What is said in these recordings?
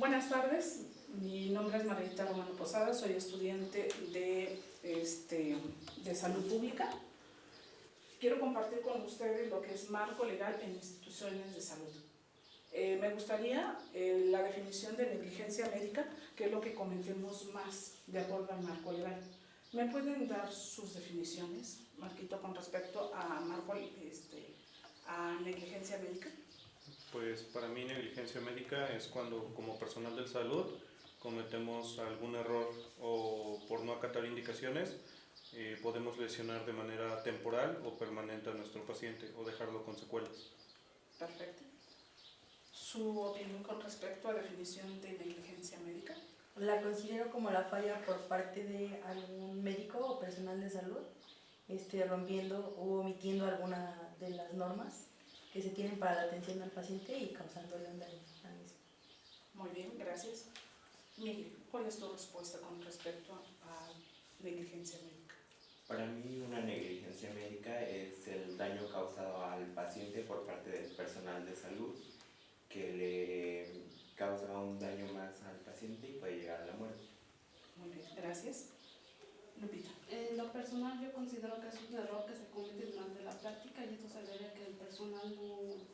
Buenas tardes, mi nombre es Margarita Romano Posada, soy estudiante de Salud Pública. Quiero compartir con ustedes lo que es marco legal en instituciones de salud. Me gustaría la definición de negligencia médica, que es lo que comentemos más de acuerdo al marco legal. ¿Me pueden dar sus definiciones, Marquito, con respecto a a negligencia médica? Pues para mí negligencia médica es cuando como personal de salud cometemos algún error o por no acatar indicaciones podemos lesionar de manera temporal o permanente a nuestro paciente o dejarlo con secuelas. Perfecto. ¿Su opinión con respecto a la definición de negligencia médica? La considero como la falla por parte de algún médico o personal de salud, rompiendo o omitiendo alguna de las normas que se tienen para la atención al paciente y causándole un daño al mismo. Muy bien, gracias. Miguel, ¿cuál es tu respuesta con respecto a negligencia médica? Para mí una negligencia médica es el daño causado al paciente por parte del personal de salud que le causa un daño más al paciente y puede llegar a la muerte. Muy bien, gracias. Lupita. En lo personal yo considero que es un error que se comete durante la práctica y esto se debe a que el personal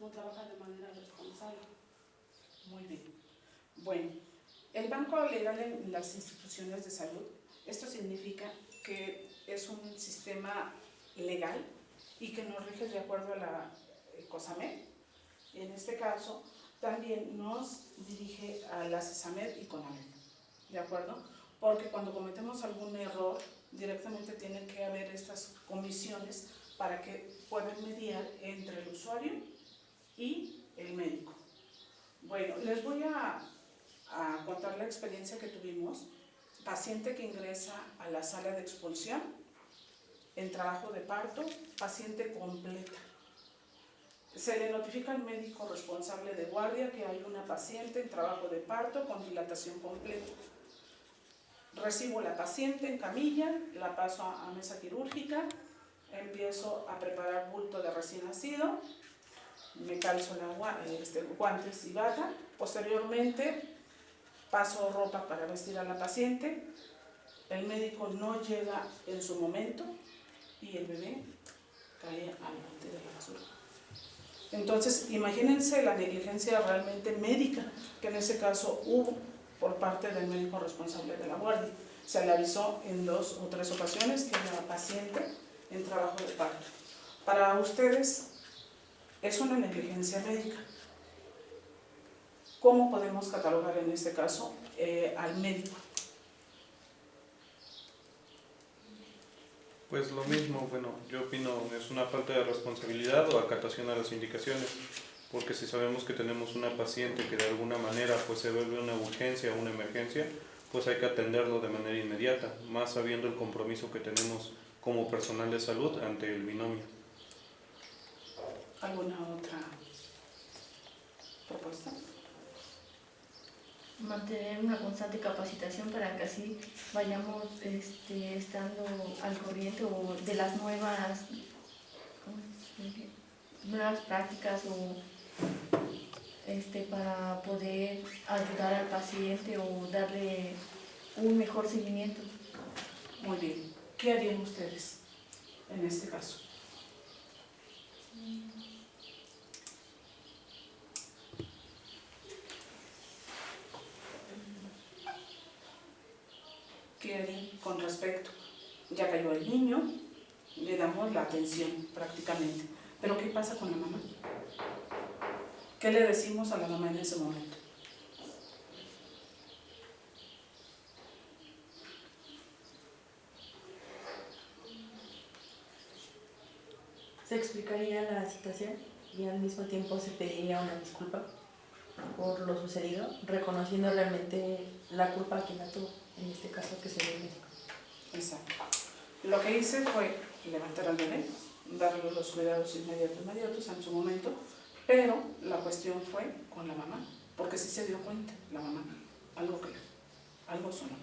no trabaja de manera responsable. Muy bien. Bueno, el marco legal en las instituciones de salud, esto significa que es un sistema legal y que nos rige de acuerdo a la COSAMED. En este caso, también nos dirige a la CESAMED y CONAMED, ¿de acuerdo? Porque cuando cometemos algún error, directamente tienen que haber estas comisiones para que puedan mediar entre el usuario y el médico. Bueno, les voy a contar la experiencia que tuvimos. Paciente que ingresa a la sala de expulsión, en trabajo de parto, paciente completa. Se le notifica al médico responsable de guardia que hay una paciente en trabajo de parto con dilatación completa. Recibo la paciente en camilla, la paso a mesa quirúrgica, empiezo a preparar bulto de recién nacido, me calzo guantes y bata, posteriormente paso ropa para vestir a la paciente, el médico no llega en su momento y el bebé cae al bote de la basura. Entonces, imagínense la negligencia realmente médica que en ese caso hubo por parte del médico responsable de la guardia. Se le avisó en 2 o 3 ocasiones que la paciente en trabajo de parto. Para ustedes, es una negligencia médica. ¿Cómo podemos catalogar en este caso al médico? Pues lo mismo, bueno, yo opino es una falta de responsabilidad o acatación a las indicaciones, porque si sabemos que tenemos una paciente que de alguna manera pues se vuelve una urgencia o una emergencia, pues hay que atenderlo de manera inmediata, más sabiendo el compromiso que tenemos como personal de salud ante el binomio. ¿Alguna otra propuesta? Mantener una constante capacitación para que así vayamos estando al corriente o de las nuevas prácticas o para poder ayudar al paciente o darle un mejor seguimiento. Muy bien. ¿Qué harían ustedes en este caso? ¿Qué harían con respecto? Ya cayó el niño, le damos la atención prácticamente. ¿Pero qué pasa con la mamá? ¿Qué le decimos a la mamá en ese momento? Se explicaría la situación y al mismo tiempo se pediría una disculpa por lo sucedido, reconociendo realmente la culpa a quien la tuvo, en este caso que sería el médico. Exacto. Lo que hice fue levantar al bebé, darle los cuidados inmediatos en su momento, pero la cuestión fue con la mamá, porque sí se dio cuenta la mamá, algo sonó.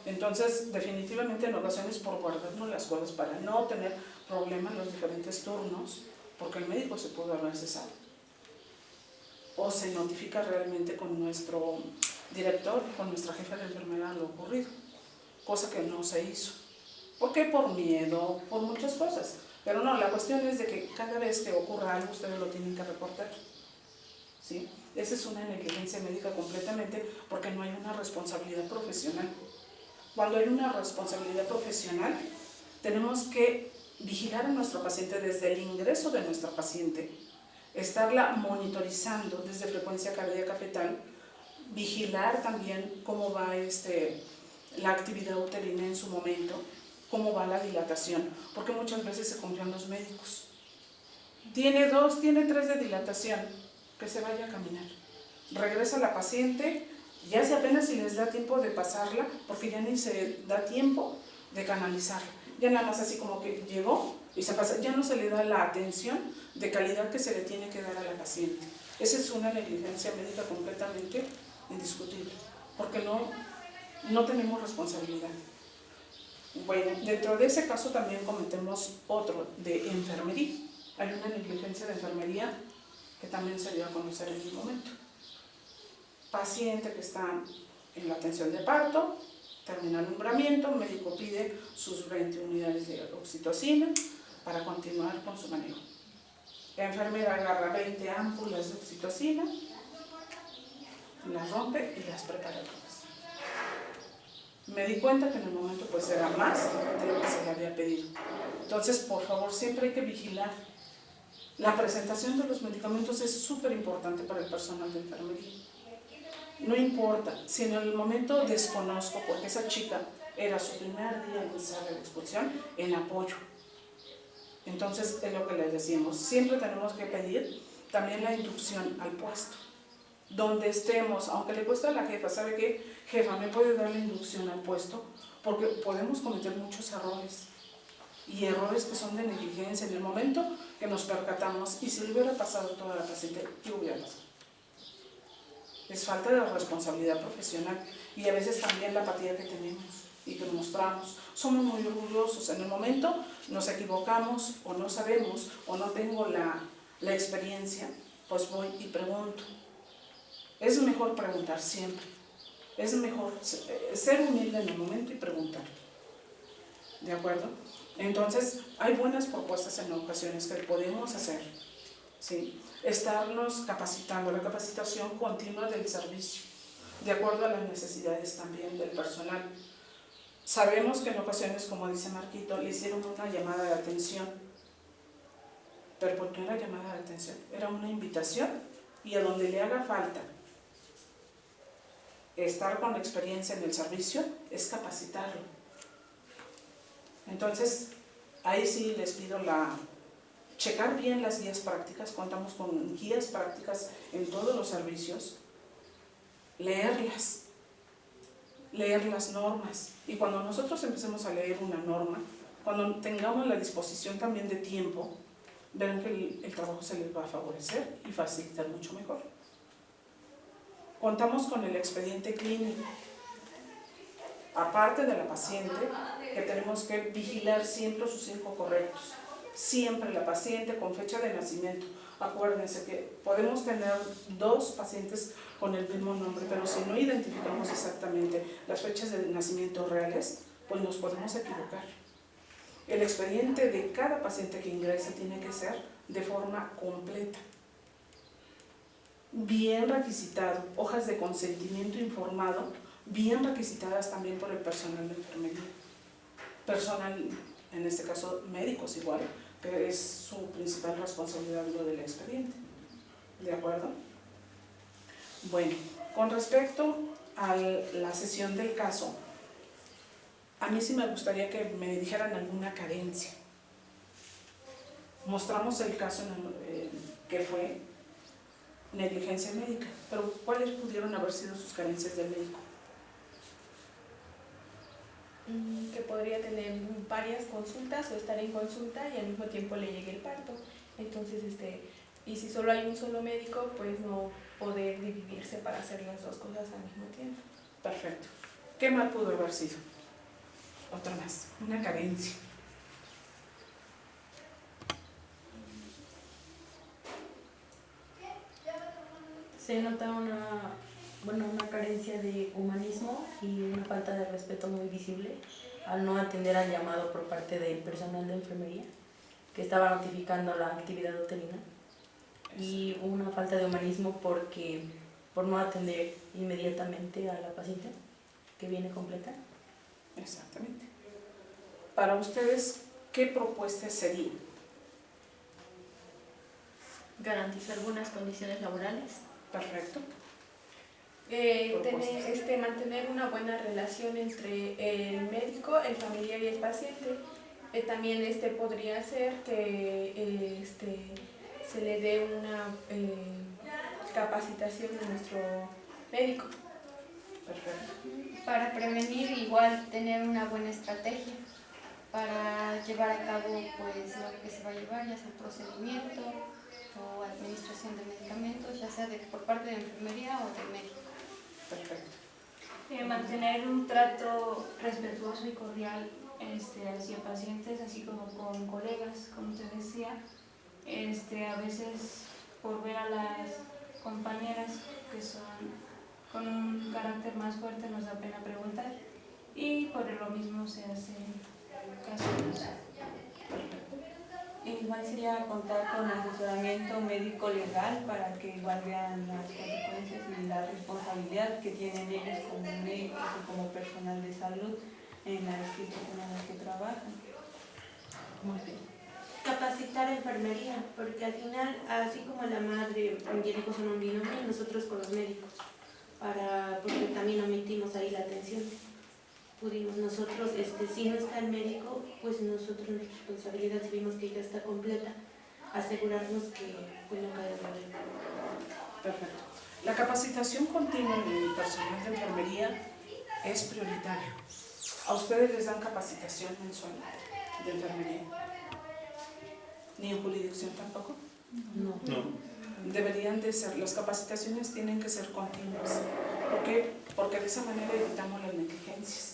Entonces, definitivamente en ocasiones por guardarnos las cosas para no tener problemas en los diferentes turnos, porque el médico se pudo haber cesado. O se notifica realmente con nuestro director, con nuestra jefa de enfermera lo ocurrido, cosa que no se hizo. ¿Por qué? Por miedo, por muchas cosas. Pero no, la cuestión es de que cada vez que ocurra algo, ustedes lo tienen que reportar. ¿Sí? Esa es una negligencia médica completamente porque no hay una responsabilidad profesional. Cuando hay una responsabilidad profesional, tenemos que vigilar a nuestro paciente desde el ingreso de nuestra paciente, estarla monitorizando desde frecuencia cardíaca fetal, vigilar también cómo va la actividad uterina en su momento, cómo va la dilatación, porque muchas veces se confían los médicos. Tiene 2, tiene 3 de dilatación, que se vaya a caminar. Regresa la paciente, ya se apenas si les da tiempo de pasarla, porque ya ni se da tiempo de canalizarla. Ya nada más así como que llegó y se pasa, ya no se le da la atención de calidad que se le tiene que dar a la paciente. Esa es una negligencia médica completamente indiscutible, porque no tenemos responsabilidad. Bueno, dentro de ese caso también cometemos otro de enfermería. Hay una negligencia de enfermería que también se dio a conocer en el momento. Paciente que está en la atención de parto, termina el alumbramiento, el médico pide sus 20 unidades de oxitocina para continuar con su manejo. La enfermera agarra 20 ámpulas de oxitocina, las rompe y las prepara todas. Me di cuenta que en el momento pues era más de lo que se le había pedido. Entonces, por favor, siempre hay que vigilar. La presentación de los medicamentos es súper importante para el personal de enfermería. No importa, si en el momento desconozco, porque esa chica era su primer día en sala de expulsión, en apoyo. Entonces, es lo que les decimos, siempre tenemos que pedir también la inducción al puesto. Donde estemos, aunque le cueste a la jefa, ¿sabe qué? Jefa, ¿me puede dar la inducción al puesto? Porque podemos cometer muchos errores. Y errores que son de negligencia en el momento que nos percatamos. Y si le hubiera pasado a toda la paciente, ¿qué hubiera pasado? Es falta de responsabilidad profesional y a veces también la apatía que tenemos y que mostramos. Somos muy orgullosos. En el momento nos equivocamos o no sabemos o no tengo la experiencia, pues voy y pregunto. Es mejor preguntar siempre. Es mejor ser humilde en el momento y preguntar. ¿De acuerdo? Entonces, hay buenas propuestas en ocasiones que podemos hacer. ¿Sí? Estarnos capacitando, la capacitación continua del servicio, de acuerdo a las necesidades también del personal. Sabemos que en ocasiones, como dice Marquito, le hicieron una llamada de atención, pero ¿por qué no era llamada de atención? Era una invitación y a donde le haga falta estar con la experiencia en el servicio es capacitarlo. Entonces, ahí sí les pido checar bien las guías prácticas. Contamos con guías prácticas en todos los servicios, leer las normas, y cuando nosotros empecemos a leer una norma, cuando tengamos la disposición también de tiempo, verán que el trabajo se les va a favorecer y facilitar mucho mejor. Contamos con el expediente clínico, aparte de la paciente, que tenemos que vigilar siempre sus 5 correctos. Siempre la paciente con fecha de nacimiento. Acuérdense que podemos tener 2 pacientes con el mismo nombre, pero si no identificamos exactamente las fechas de nacimiento reales, pues nos podemos equivocar. El expediente de cada paciente que ingresa tiene que ser de forma completa, bien requisitado, hojas de consentimiento informado, bien requisitadas también por el personal de enfermería. Personal, en este caso médicos igual, que es su principal responsabilidad lo del expediente. ¿De acuerdo? Bueno, con respecto a la sesión del caso, a mí sí me gustaría que me dijeran alguna carencia. Mostramos el caso que fue negligencia médica, pero ¿cuáles pudieron haber sido sus carencias del médico? Que podría tener varias consultas o estar en consulta y al mismo tiempo le llegue el parto. Entonces, y si solo hay un solo médico, pues no poder dividirse para hacer las 2 cosas al mismo tiempo. Perfecto. ¿Qué mal pudo haber sido? Otra más, una carencia. Se nota una una carencia de humanismo y una falta de respeto muy visible al no atender al llamado por parte del personal de enfermería que estaba notificando la actividad uterina, y una falta de humanismo por no atender inmediatamente a la paciente que viene completa. Exactamente. Para ustedes, ¿qué propuesta sería? Garantizar buenas condiciones laborales. Perfecto. Mantener una buena relación entre el médico, el familiar y el paciente. También podría ser que se le dé una capacitación a nuestro médico. Perfecto. Para prevenir, igual tener una buena estrategia para llevar a cabo pues lo que se va a llevar, ya sea procedimiento o administración de medicamentos, ya sea por parte de enfermería o del médico. Perfecto. Mantener un trato respetuoso y cordial hacia pacientes, así como con colegas, como te decía. A veces por ver a las compañeras que son con un carácter más fuerte nos da pena preguntar, y por lo mismo se hace caso de eso. Igual sería contar con asesoramiento médico legal para que igual vean las consecuencias y la responsabilidad que tienen ellos como médicos o como personal de salud en las instituciones en las que trabajan. Muy bien. Capacitar a enfermería, porque al final, así como la madre y el hijo son un binomio, nosotros con los médicos, porque también omitimos ahí la atención. Pudimos nosotros, si no está el médico, pues nosotros nuestra responsabilidad, si vimos que ya está completa, asegurarnos que pues, no caiga problema. Perfecto. La capacitación continua en el personal de enfermería es prioritaria. ¿A ustedes les dan capacitación mensual de enfermería? ¿Ni en jurisdicción tampoco? No. No. Deberían de ser, las capacitaciones tienen que ser continuas. ¿Por qué? Porque de esa manera evitamos las negligencias.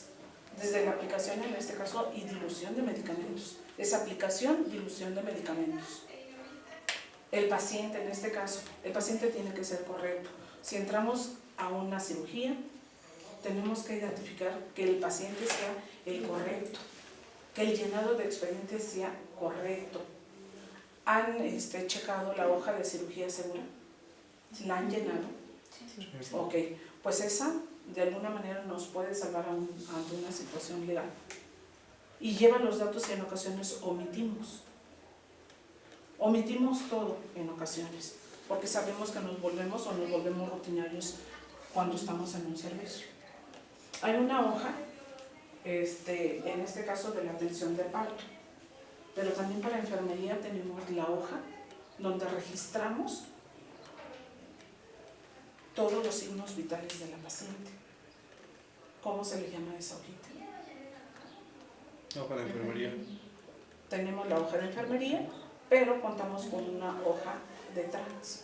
Desde la aplicación, en este caso, y dilución de medicamentos. Es aplicación, dilución de medicamentos. El paciente, en este caso, el paciente tiene que ser correcto. Si entramos a una cirugía, tenemos que identificar que el paciente sea el correcto, que el llenado de expediente sea correcto. ¿Han checado la hoja de cirugía segura? ¿La han llenado? Sí. Ok, pues esa de alguna manera nos puede salvar ante una situación legal. Y lleva los datos que en ocasiones omitimos. Omitimos todo en ocasiones, porque sabemos que nos volvemos rutinarios cuando estamos en un servicio. Hay una hoja, en este caso de la atención de parto, pero también para enfermería tenemos la hoja donde registramos todos los signos vitales de la paciente. ¿Cómo se le llama esa hojita? Hoja de enfermería. Tenemos la hoja de enfermería, pero contamos con una hoja de trans.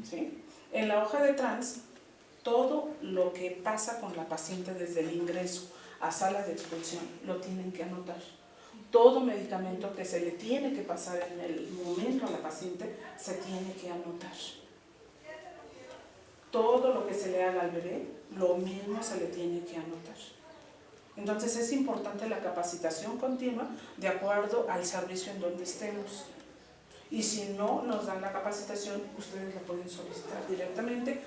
¿Sí? En la hoja de trans, todo lo que pasa con la paciente desde el ingreso a sala de expulsión lo tienen que anotar. Todo medicamento que se le tiene que pasar en el momento a la paciente se tiene que anotar. Todo lo que se le haga al bebé, lo mismo se le tiene que anotar. Entonces es importante la capacitación continua de acuerdo al servicio en donde estemos. Y si no nos dan la capacitación, ustedes la pueden solicitar directamente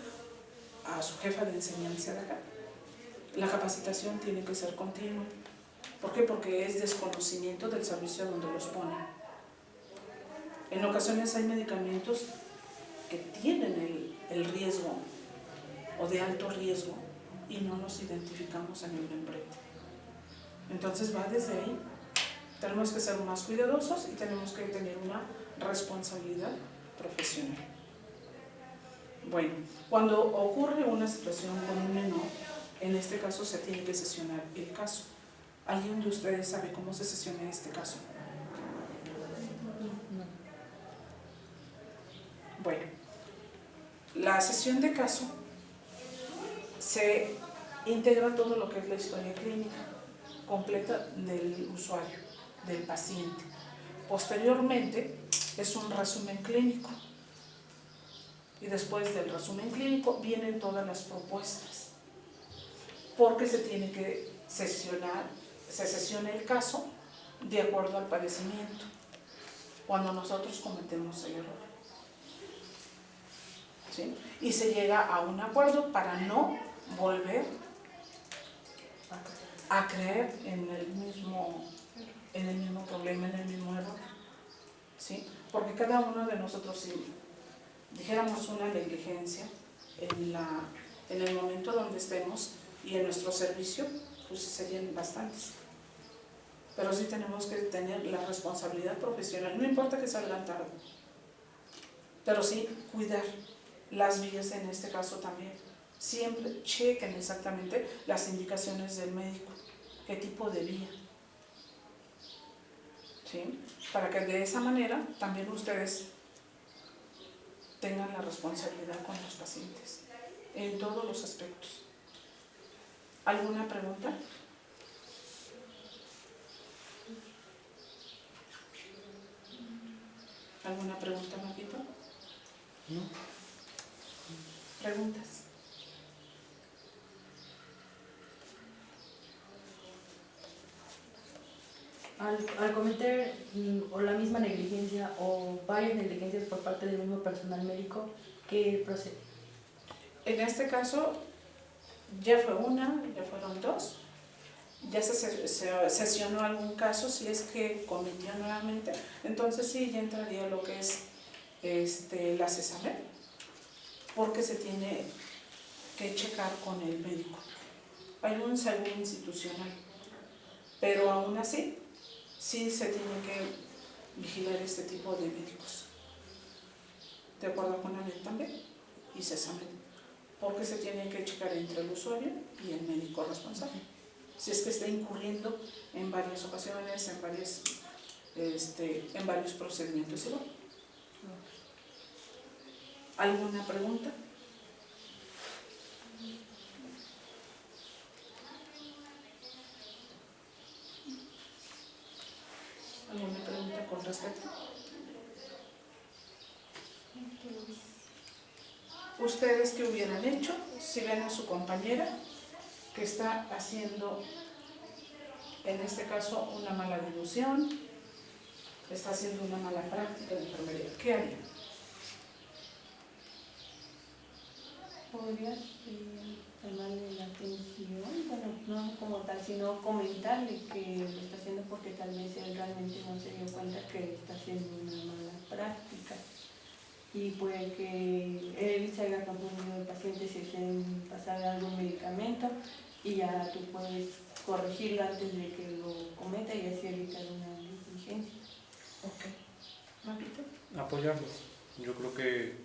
a su jefa de enseñanza de acá. La capacitación tiene que ser continua. ¿Por qué? Porque es desconocimiento del servicio donde los ponen. En ocasiones hay medicamentos que tienen el riesgo o de alto riesgo y no los identificamos en el membrete. Entonces va desde ahí. Tenemos que ser más cuidadosos y tenemos que tener una responsabilidad profesional. Bueno, cuando ocurre una situación con un menor, en este caso se tiene que sesionar el caso. ¿Alguien de ustedes sabe cómo se sesiona este caso? Bueno, la sesión de caso se integra todo lo que es la historia clínica completa del usuario, del paciente. Posteriormente es un resumen clínico. Y después del resumen clínico vienen todas las propuestas, porque se tiene que se sesiona el caso de acuerdo al padecimiento, cuando nosotros cometemos el error. ¿Sí? Y se llega a un acuerdo para no volver a creer en el mismo problema, en el mismo error. ¿Sí? Porque cada uno de nosotros, si dijéramos una negligencia en el momento donde estemos y en nuestro servicio, pues serían bastantes. Pero sí tenemos que tener la responsabilidad profesional, no importa que salgan tarde, pero sí cuidar las vías en este caso también. Siempre chequen exactamente las indicaciones del médico, qué tipo de vía. ¿Sí? Para que de esa manera también ustedes tengan la responsabilidad con los pacientes, en todos los aspectos. ¿Alguna pregunta? ¿Alguna pregunta, Marquito? No. ¿Preguntas? Al cometer o la misma negligencia o varias negligencias por parte del mismo personal médico, ¿qué procede? En este caso, ya fue una, ya fueron dos, ya se sesionó algún caso, si es que cometió nuevamente, entonces sí, ya entraría lo que es la CESAMED, porque se tiene que checar con el médico. Hay un seguro institucional, pero aún así, sí se tiene que vigilar este tipo de médicos, de acuerdo con ANET también y CESAMED, porque se tiene que checar entre el usuario y el médico responsable, si es que está incurriendo en varias ocasiones, en varios procedimientos. ¿Sí? ¿Alguna pregunta? ¿Alguna pregunta con respecto? ¿Ustedes qué hubieran hecho si ven a su compañera que está haciendo, en este caso, una mala dilución, está haciendo una mala práctica de enfermería? ¿Qué harían? ¿Podrías llamarle la atención? Bueno, no como tal, sino comentarle que lo está haciendo porque tal vez él realmente no se dio cuenta que está haciendo una mala práctica. Y puede que él se haya confundido el paciente si es pasar algún medicamento y ya tú puedes corregirlo antes de que lo cometa y así evitar una negligencia. Ok. ¿Marquito? Apoyarlos. Yo creo que,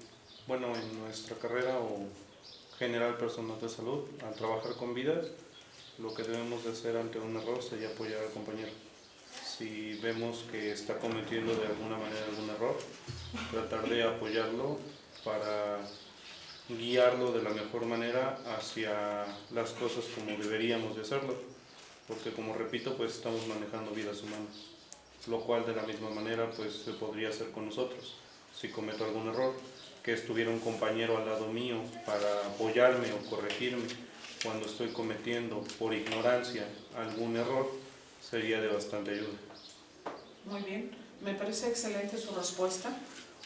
bueno, en nuestra carrera o general personal de salud, al trabajar con vidas, lo que debemos de hacer ante un error sería apoyar al compañero. Si vemos que está cometiendo de alguna manera algún error, tratar de apoyarlo para guiarlo de la mejor manera hacia las cosas como deberíamos de hacerlo, porque como repito, pues estamos manejando vidas humanas, lo cual de la misma manera pues se podría hacer con nosotros. Si cometo algún error, que estuviera un compañero al lado mío para apoyarme o corregirme cuando estoy cometiendo por ignorancia algún error, sería de bastante ayuda. Muy bien, me parece excelente su respuesta,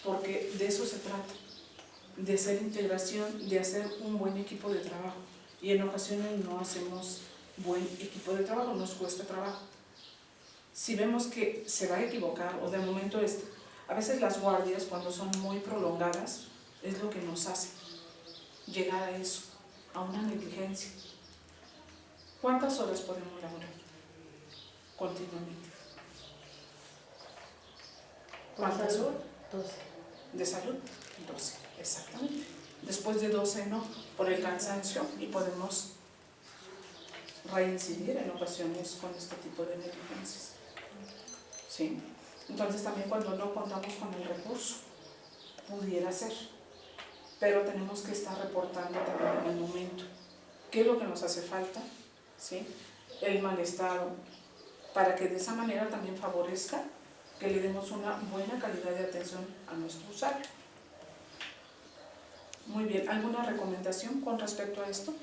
porque de eso se trata, de hacer integración, de hacer un buen equipo de trabajo, y en ocasiones no hacemos buen equipo de trabajo, nos cuesta trabajo. Si vemos que se va a equivocar o de momento a veces las guardias cuando son muy prolongadas es lo que nos hace llegar a eso, a una negligencia. ¿Cuántas horas podemos laborar continuamente? ¿Cuántas horas? 12. De salud, 12, exactamente. Después de 12 no, por el cansancio, y podemos reincidir en ocasiones con este tipo de negligencias. ¿Sí? Entonces también cuando no contamos con el recurso, pudiera ser, pero tenemos que estar reportando también en el momento qué es lo que nos hace falta, ¿sí? El mal estado, para que de esa manera también favorezca que le demos una buena calidad de atención a nuestro usuario. Muy bien, ¿alguna recomendación con respecto a esto?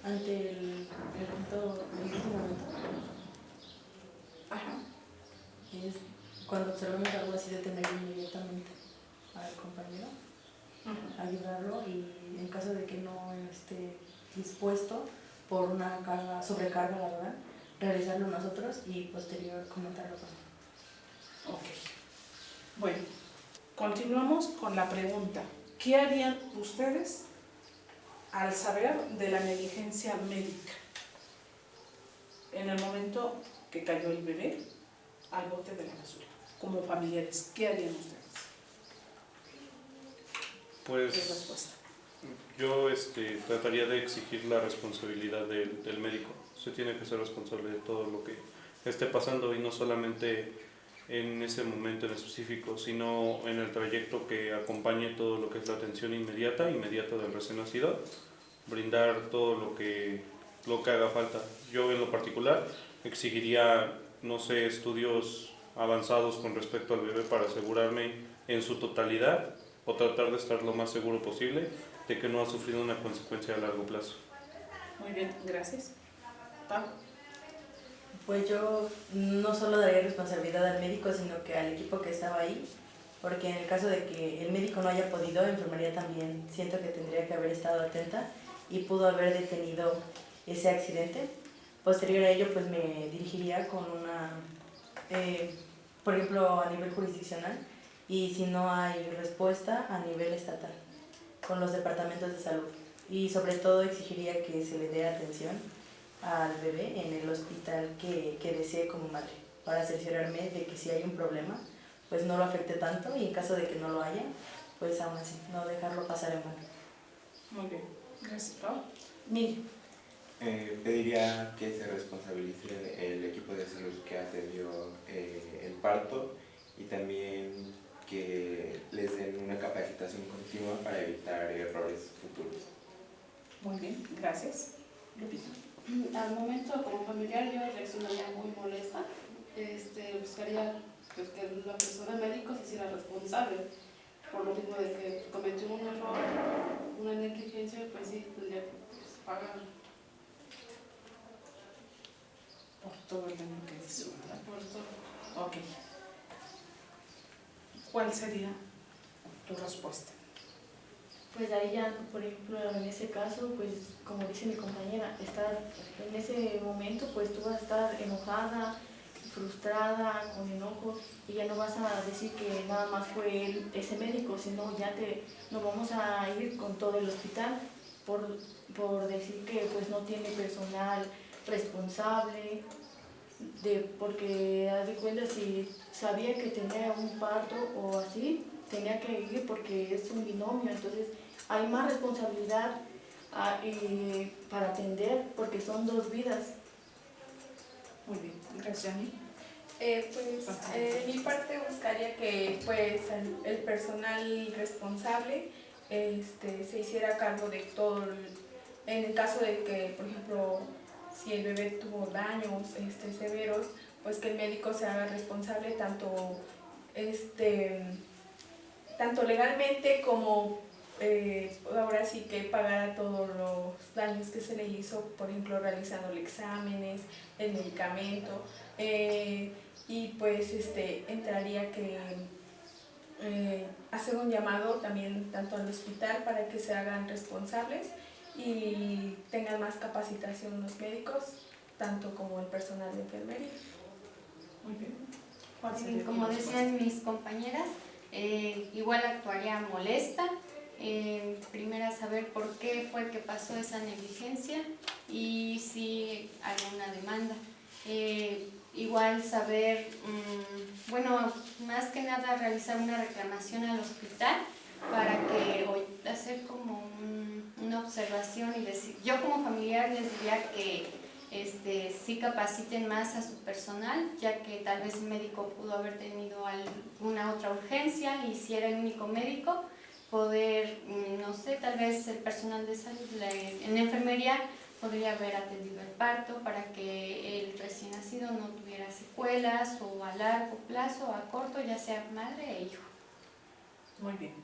Ante el evento, el último momento, Ajá. es cuando observamos algo así, detener inmediatamente al compañero, ayudarlo, y en caso de que no esté dispuesto por una sobrecarga laboral, realizarlo nosotros y posterior comentarlo con él. Ok. Bueno, continuamos con la pregunta. ¿Qué harían ustedes al saber de la negligencia médica en el momento que cayó el bebé al bote de la basura? Como familiares, ¿qué harían ustedes? ¿Qué Pues respuesta? yo trataría de exigir la responsabilidad del médico. Se tiene que ser responsable de todo lo que esté pasando, y no solamente en ese momento en específico, sino en el trayecto que acompañe todo lo que es la atención inmediata del recién nacido, brindar todo lo que haga falta. Yo en lo particular exigiría, no sé, estudios avanzados con respecto al bebé para asegurarme en su totalidad, o tratar de estar lo más seguro posible de que no ha sufrido una consecuencia a largo plazo. Muy bien, gracias. Pau. Pues yo no solo daría responsabilidad al médico, sino que al equipo que estaba ahí, porque en el caso de que el médico no haya podido, enfermería también siento que tendría que haber estado atenta y pudo haber detenido ese accidente. Posterior a ello, pues me dirigiría con una, por ejemplo, a nivel jurisdiccional, y si no hay respuesta, a nivel estatal, con los departamentos de salud. Y sobre todo exigiría que se le dé atención al bebé en el hospital que desee como madre, para cerciorarme de que si hay un problema, pues no lo afecte tanto, y en caso de que no lo haya, pues aún así, no dejarlo pasar en vano. Muy bien, gracias, Pau. Miri. Pediría que se responsabilice el equipo de salud que atendió el parto, y también que les den una capacitación continua para evitar errores futuros. Muy bien, gracias. Lupita. Al momento, como familiar, yo reaccionaría muy molesta. Buscaría pues, que la persona médico se hiciera responsable, por lo mismo de que cometió un error, una negligencia, pues sí, tendría que pagar. Por todo el daño que hizo. Por todo. Ok. ¿Cuál sería tu respuesta? Pues ahí ya, por ejemplo, en ese caso, pues como dice mi compañera, estar en ese momento, pues tú vas a estar enojada, frustrada, con enojo, y ya no vas a decir que nada más fue él, ese médico, sino ya nos vamos a ir con todo el hospital por decir que pues no tiene personal responsable, porque haz de cuenta, si sabía que tenía un parto o así, tenía que ir porque es un binomio, entonces hay más responsabilidad para atender, porque son dos vidas. Muy bien, gracias, Ani. De mi parte buscaría que pues el personal responsable se hiciera cargo de todo, en el caso de que, por ejemplo, si el bebé tuvo daños severos, pues que el médico se haga responsable tanto legalmente como ahora sí que pagara todos los daños que se le hizo, por ejemplo, realizándole exámenes, el medicamento, y pues entraría que hacer un llamado también tanto al hospital para que se hagan responsables y tengan más capacitación los médicos, tanto como el personal de enfermería. Muy bien. Como decían mis compañeras, igual actuaría molesta. Primero saber por qué fue que pasó esa negligencia y si hay una demanda. Igual saber, más que nada realizar una reclamación al hospital para que hacer como una observación y decir, yo como familiar les diría que sí capaciten más a su personal, ya que tal vez el médico pudo haber tenido alguna otra urgencia, y si era el único médico, poder, no sé, tal vez el personal de salud en la enfermería podría haber atendido el parto para que el recién nacido no tuviera secuelas o a largo plazo o a corto, ya sea madre e hijo. Muy bien.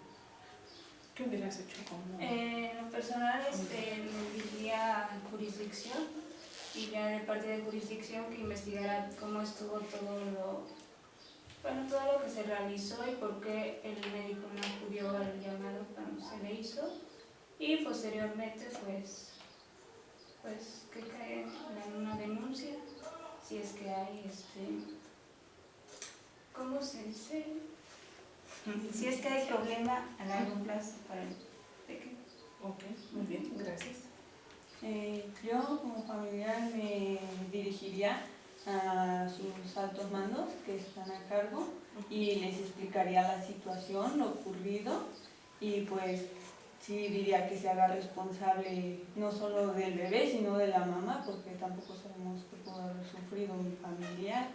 ¿Qué hubieras hecho como? En lo personal, me dirigiría a jurisdicción y ya de parte de jurisdicción que investigara cómo estuvo todo lo que se realizó y por qué el médico no acudió al llamado cuando se le hizo, y posteriormente pues que caiga en una denuncia si es que hay ¿cómo se dice? Si es que hay problema a largo plazo para el pequeño. Ok, muy bien, gracias. Yo como familiar me dirigiría a sus altos mandos que están a cargo y les explicaría la situación, lo ocurrido, y pues sí diría que se haga responsable no solo del bebé sino de la mamá, porque tampoco sabemos qué pudo haber sufrido mi familiar.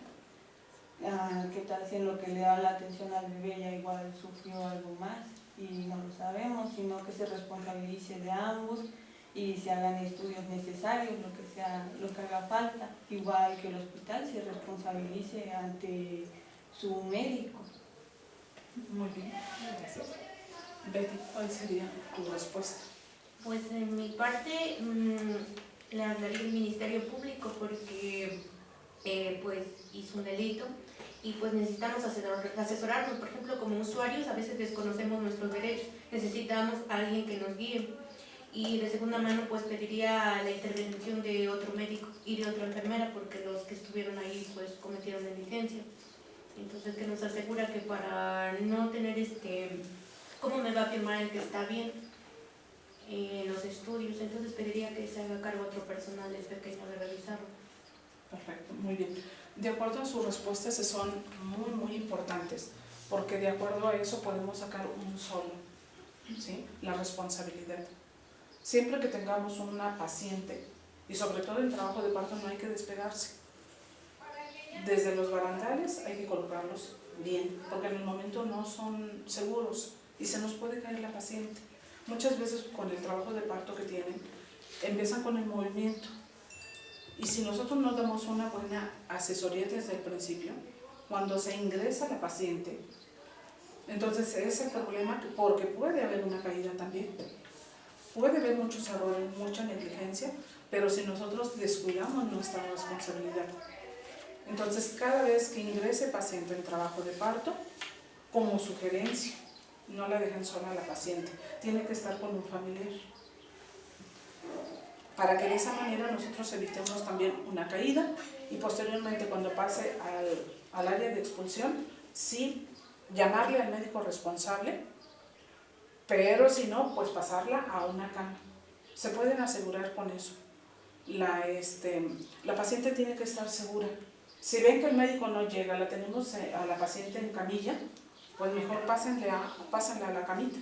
¿Qué tal si en lo que le da la atención al bebé ya igual sufrió algo más y no lo sabemos? Sino que se responsabilice de ambos y se hagan estudios necesarios, lo que haga falta, igual que el hospital se responsabilice ante su médico. Muy bien, gracias. Betty, ¿cuál sería tu respuesta? Pues en mi parte le hablaría al Ministerio Público porque pues hizo un delito y pues necesitamos asesorarnos. Por ejemplo, como usuarios a veces desconocemos nuestros derechos, necesitamos a alguien que nos guíe. Y de segunda mano pues pediría la intervención de otro médico y de otra enfermera, porque los que estuvieron ahí pues cometieron negligencia. Entonces, que nos asegura que para no tener ¿cómo me va a firmar el que está bien los estudios? Entonces pediría que se haga cargo otro personal del pequeño de revisarlo. Perfecto, muy bien. De acuerdo a sus respuestas, son muy, muy importantes, porque de acuerdo a eso podemos sacar un solo, ¿sí? La responsabilidad. Siempre que tengamos una paciente, y sobre todo en trabajo de parto, no hay que despegarse. Desde los barandales hay que colocarlos bien, porque en el momento no son seguros y se nos puede caer la paciente. Muchas veces con el trabajo de parto que tienen, empiezan con el movimiento. Y si nosotros no damos una buena asesoría desde el principio, cuando se ingresa la paciente, entonces es el problema, porque puede haber una caída también. Puede haber muchos errores, mucha negligencia, pero si nosotros descuidamos nuestra responsabilidad. Entonces, cada vez que ingrese paciente en trabajo de parto, como sugerencia, no la dejen sola a la paciente, tiene que estar con un familiar. Para que de esa manera nosotros evitemos también una caída y posteriormente cuando pase al área de expulsión, sí llamarle al médico responsable, pero si no, pues pasarla a una cama. Se pueden asegurar con eso. La paciente tiene que estar segura. Si ven que el médico no llega, la tenemos a la paciente en camilla, pues mejor pásenla a la camita.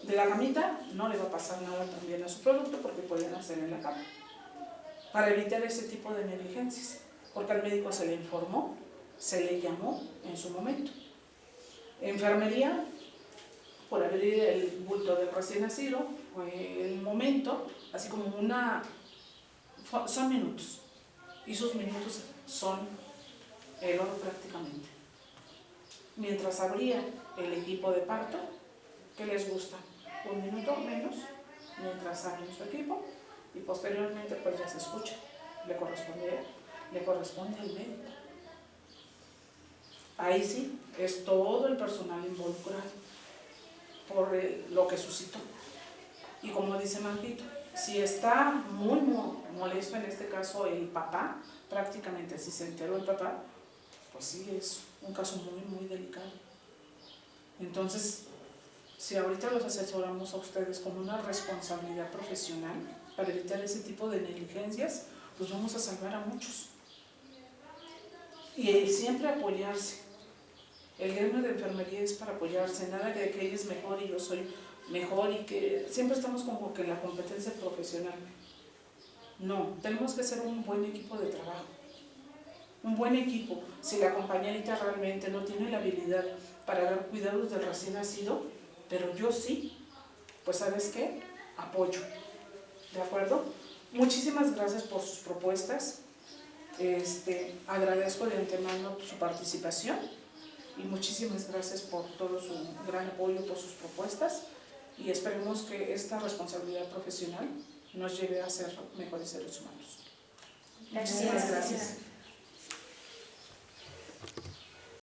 De la camita no le va a pasar nada también a su producto porque pueden hacer en la cama. Para evitar ese tipo de negligencias, porque al médico se le informó, se le llamó en su momento. Enfermería, por abrir el bulto del recién nacido, fue el momento, así como son minutos, y sus minutos son el oro prácticamente. Mientras abría el equipo de parto, ¿qué les gusta? Un minuto menos, mientras abren su equipo, y posteriormente pues ya se escucha, le corresponde al médico. Ahí sí, es todo el personal involucrado por lo que suscitó. Y como dice Marquito, si está muy molesto, en este caso el papá, prácticamente si se enteró el papá, pues sí, es un caso muy, muy delicado. Entonces, si ahorita los asesoramos a ustedes con una responsabilidad profesional para evitar ese tipo de negligencias, pues vamos a salvar a muchos. Y siempre apoyarse. El gremio de enfermería es para apoyarse, nada de que ella es mejor y yo soy mejor y que siempre estamos como que en la competencia profesional. No, tenemos que ser un buen equipo de trabajo. Un buen equipo. Si la compañerita realmente no tiene la habilidad para dar cuidados del recién nacido, pero yo sí, pues ¿sabes qué? Apoyo. ¿De acuerdo? Muchísimas gracias por sus propuestas. Agradezco de antemano su participación y muchísimas gracias por todo su gran apoyo, por sus propuestas, y esperemos que esta responsabilidad profesional nos lleve a ser mejores seres humanos. Gracias. Muchísimas gracias.